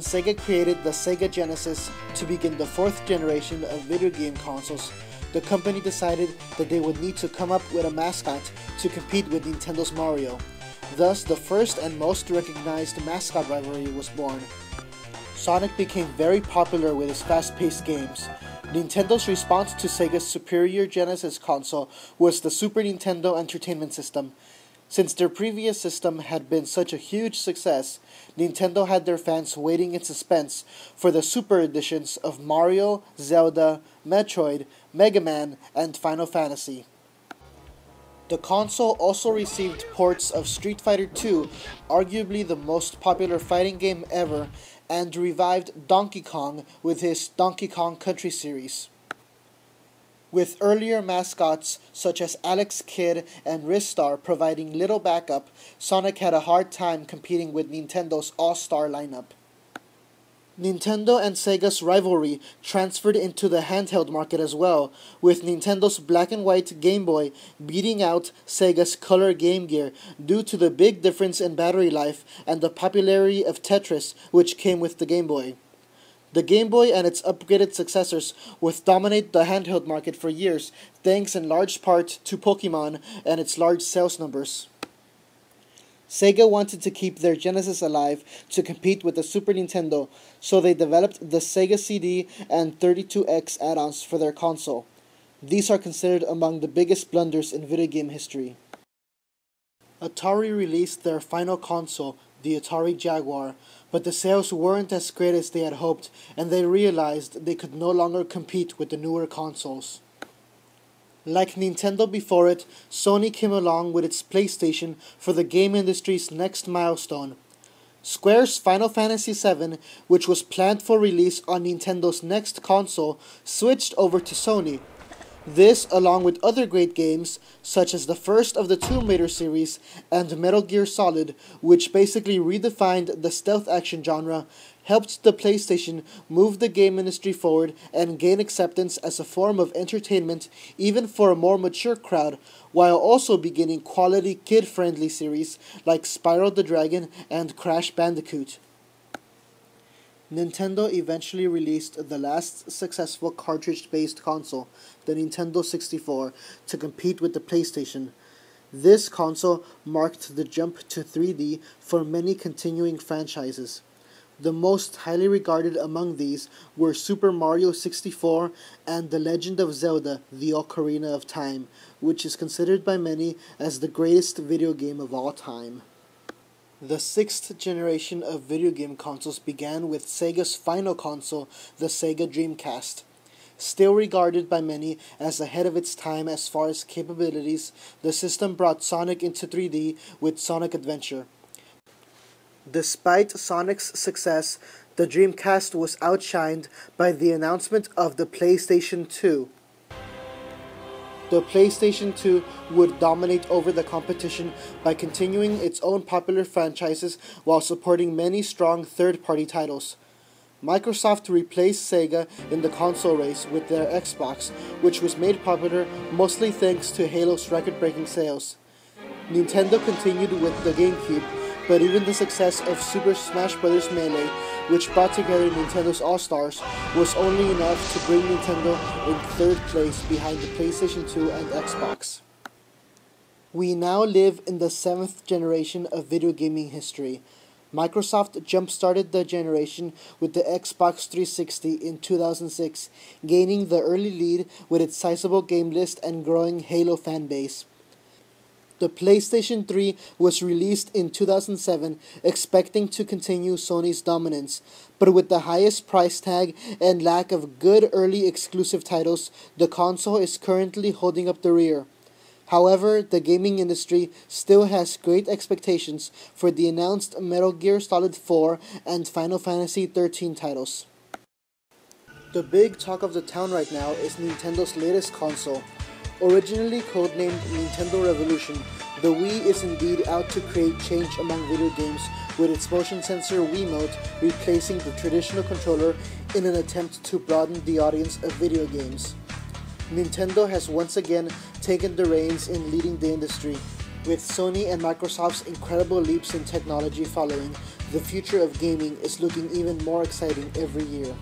Sega created the Sega Genesis to begin the fourth generation of video game consoles. The company decided that they would need to come up with a mascot to compete with Nintendo's Mario. Thus, the first and most recognized mascot rivalry was born. Sonic became very popular with his fast-paced games. Nintendo's response to Sega's superior Genesis console was the Super Nintendo Entertainment System. Since their previous system had been such a huge success, Nintendo had their fans waiting in suspense for the Super editions of Mario, Zelda, Metroid, Mega Man, and Final Fantasy. The console also received ports of Street Fighter II, arguably the most popular fighting game ever, and revived Donkey Kong with his Donkey Kong Country series. With earlier mascots such as Alex Kidd and Ristar providing little backup, Sonic had a hard time competing with Nintendo's all-star lineup. Nintendo and Sega's rivalry transferred into the handheld market as well, with Nintendo's black and white Game Boy beating out Sega's color Game Gear due to the big difference in battery life and the popularity of Tetris, which came with the Game Boy. The Game Boy and its upgraded successors would dominate the handheld market for years, thanks in large part to Pokémon and its large sales numbers. Sega wanted to keep their Genesis alive to compete with the Super Nintendo, so they developed the Sega CD and 32X add-ons for their console. These are considered among the biggest blunders in video game history. Atari released their final console, the Atari Jaguar, but the sales weren't as great as they had hoped, and they realized they could no longer compete with the newer consoles. Like Nintendo before it, Sony came along with its PlayStation for the game industry's next milestone. Square's Final Fantasy VII, which was planned for release on Nintendo's next console, switched over to Sony. This, along with other great games, such as the first of the Tomb Raider series and Metal Gear Solid, which basically redefined the stealth action genre, helped the PlayStation move the game industry forward and gain acceptance as a form of entertainment even for a more mature crowd, while also beginning quality kid-friendly series like Spyro the Dragon and Crash Bandicoot. Nintendo eventually released the last successful cartridge-based console, the Nintendo 64, to compete with the PlayStation. This console marked the jump to 3D for many continuing franchises. The most highly regarded among these were Super Mario 64 and The Legend of Zelda: The Ocarina of Time, which is considered by many as the greatest video game of all time. The sixth generation of video game consoles began with Sega's final console, the Sega Dreamcast. Still regarded by many as ahead of its time as far as capabilities, the system brought Sonic into 3D with Sonic Adventure. Despite Sonic's success, the Dreamcast was outshined by the announcement of the PlayStation 2. The PlayStation 2 would dominate over the competition by continuing its own popular franchises while supporting many strong third-party titles. Microsoft replaced Sega in the console race with their Xbox, which was made popular mostly thanks to Halo's record-breaking sales. Nintendo continued with the GameCube, but even the success of Super Smash Bros. Melee, which brought together Nintendo's All-Stars, was only enough to bring Nintendo in third place behind the PlayStation 2 and Xbox. We now live in the seventh generation of video gaming history. Microsoft jump-started the generation with the Xbox 360 in 2006, gaining the early lead with its sizable game list and growing Halo fanbase. The PlayStation 3 was released in 2007, expecting to continue Sony's dominance, but with the highest price tag and lack of good early exclusive titles, the console is currently holding up the rear. However, the gaming industry still has great expectations for the announced Metal Gear Solid 4 and Final Fantasy 13 titles. The big talk of the town right now is Nintendo's latest console. Originally codenamed Nintendo Revolution, the Wii is indeed out to create change among video games with its motion sensor Wiimote replacing the traditional controller in an attempt to broaden the audience of video games. Nintendo has once again taken the reins in leading the industry, with Sony and Microsoft's incredible leaps in technology following. The future of gaming is looking even more exciting every year.